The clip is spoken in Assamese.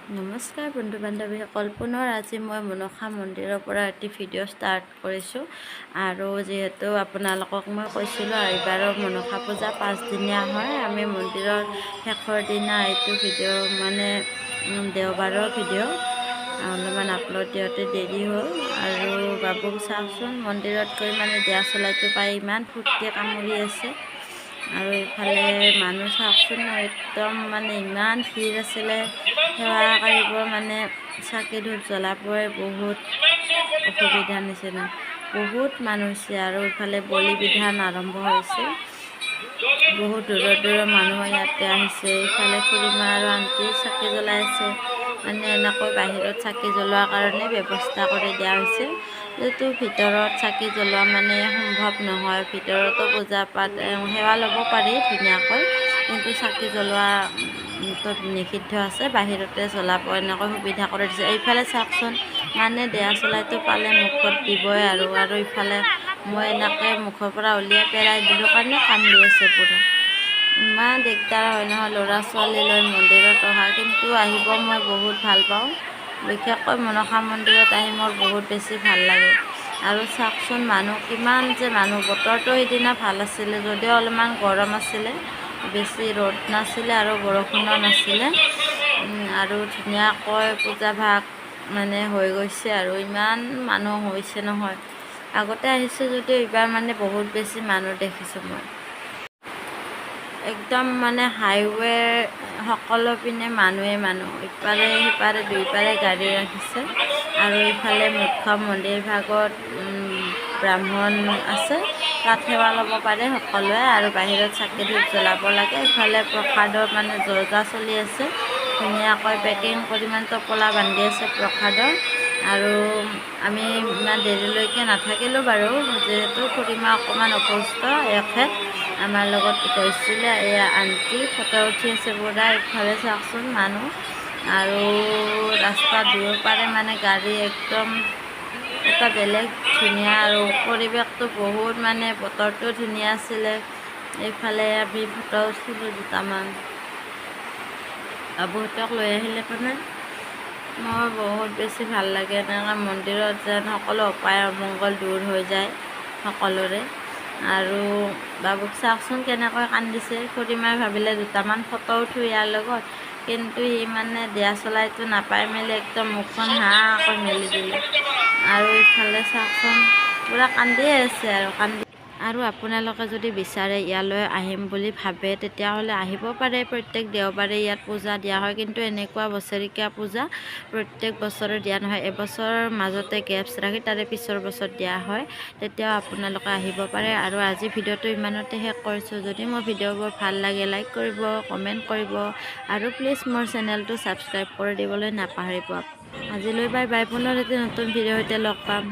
নমস্কাৰ বন্ধু বান্ধৱীসকল, পুনৰ আজি মই মনসা মন্দিৰৰ পৰা এটি ভিডিঅ' ষ্টাৰ্ট কৰিছোঁ। আৰু যিহেতু আপোনালোকক মই কৈছিলোঁ এইবাৰৰ মনসা পূজা 5 দিনীয়া হয়। আমি মন্দিৰৰ শেষৰ দিনা এইটো ভিডিঅ' মানে দেওবাৰৰ ভিডিঅ' অলপমান আপলোড দিওঁতে দেৰি হ'ল। আৰু বাবুক চাওকচোন, মন্দিৰত গৈ মানে দিয়া চলাইটো পাই ইমান ফূৰ্তি কামুৰি আছে। আৰু এইফালে মানুহ চাওকচোন, একদম মানে ইমান ভিৰ আছিলে। সেৱা কৰিব মানে চাকি ধূপ জ্বলাবই বহুত অসুবিধাৰ নিচিনা, বহুত মানুহ হৈছে। আৰু ইফালে বলি বিধান আৰম্ভ হৈছে, বহুত দূৰৰ দূৰৰ মানুহ ইয়াতে আহিছে। ইফালে খুৰীমা আৰু আণ্টি চাকি জ্বলাই আছে। মানে এনেকৈ বাহিৰত চাকি জ্বলোৱাৰ কাৰণে ব্যৱস্থা কৰি দিয়া হৈছে, যিটো ভিতৰত চাকি জ্বলোৱা মানে সম্ভৱ নহয়। ভিতৰতো পূজা পাঠ সেৱা ল'ব পাৰি ধুনীয়াকৈ, কিন্তু চাকি জ্বলোৱা নিষিদ্ধ আছে, বাহিৰতে জ্বলাব এনেকৈ সুবিধা কৰি দিছে। এইফালে চাওকচোন, মানে দেয়া চলাইটো পালে মুখত দিবই। আৰু ইফালে মই এনেকৈ মুখৰ পৰা উলিয়াই পেলাই দিলোঁ কাৰণে কান্দি আছে পুৰা। ইমান দিগদাৰ হয় নহয় ল'ৰা ছোৱালী লৈ মন্দিৰত অহা, কিন্তু আহিব মই বহুত ভাল পাওঁ। বিশেষকৈ মনসা মন্দিৰত আহি মোৰ বহুত বেছি ভাল লাগে। আৰু চাওকচোন মানুহ কিমান যে মানুহ। বতৰটো সেইদিনা ভাল আছিলে, যদিও অলপমান গৰম আছিলে, বেছি ৰ'দ নাছিলে আৰু বৰষুণো নাছিলে। আৰু ধুনীয়াকৈ পূজা ভাগ মানে হৈ গৈছে। আৰু ইমান মানুহ হৈছে নহয়, আগতে আহিছোঁ যদিও এইবাৰ মানে বহুত বেছি মানুহ দেখিছোঁ মই। একদম মানে হাইৱে সকলো পিনে মানুহে মানুহ, ইপাৰে সিপাৰে দুইপাৰে গাড়ী ৰাখিছে। আৰু ইফালে মুখ্য মন্দিৰ ভাগত ব্ৰাহ্মণ আছে, তাত সেৱা ল'ব পাৰে সকলোৱে। আৰু বাহিৰত চাকি ধূপ জ্বলাব লাগে। ইফালে প্ৰসাদৰ মানে যা চলি আছে, ধুনীয়াকৈ পেকিং কৰি মানে টোপোলা বান্ধি আছে প্ৰসাদৰ। আৰু আমি ইমান দেৰিলৈকে নাথাকিলোঁ বাৰু, যিহেতু খুৰীমা অকণমান অসুস্থ। এখেত আমাৰ লগত গৈছিলে, এয়া আণ্টি ফটো উঠি আছে পুৰা। ইফালে চাওকচোন মানুহ, আৰু ৰাস্তা দুয়োপাৰে মানে গাড়ী, একদম এটা বেলেগ ধুনীয়া। আৰু পৰিৱেশটো বহুত মানে বতৰটো ধুনীয়া আছিলে। এইফালে আমি ফটো উঠিলোঁ দুটামান, বহুতক লৈ আহিলে মানে মোৰ বহুত বেছি ভাল লাগে। এনেকৈ মন্দিৰত যেন সকলো অপায় অমংগল দূৰ হৈ যায় সকলোৰে। আৰু বাবুক চাওকচোন কেনেকৈ কান্দিছে। খুৰীমাই ভাবিলে দুটামান ফটো উঠোঁ ইয়াৰ লগত, কিন্তু সি মানে দিয়া চলাইটো নাপাই মেলি একদম মুখখন হাঁকৈ মেলি দিলে। আৰু ইফালে চাওকচোন পূৰা কান্দিয়ে আছে আৰু আপোনালোকে যদি বিচাৰে ইয়ালৈ আহিম বুলি ভাবে, তেতিয়াহ'লে আহিব পাৰে। প্ৰত্যেক দেওবাৰে ইয়াত পূজা দিয়া হয়, কিন্তু এনেকুৱা বছৰেকীয়া পূজা প্ৰত্যেক বছৰে দিয়া নহয়। এবছৰৰ মাজতে গেপছ ৰাখি তাৰে পিছৰ বছৰ দিয়া হয়, তেতিয়াও আপোনালোকে আহিব পাৰে। আৰু আজি ভিডিঅ'টো ইমানতে শেষ কৰিছোঁ। যদি মোৰ ভিডিঅ'বোৰ ভাল লাগে লাইক কৰিব, কমেণ্ট কৰিব, আৰু প্লিজ মোৰ চেনেলটো ছাবস্ক্ৰাইব কৰি দিবলৈ নাপাহৰিব। আজিলৈ বাই বাই, পুনৰ এটি নতুন ভিডিঅ'ৰ সৈতে লগ পাম।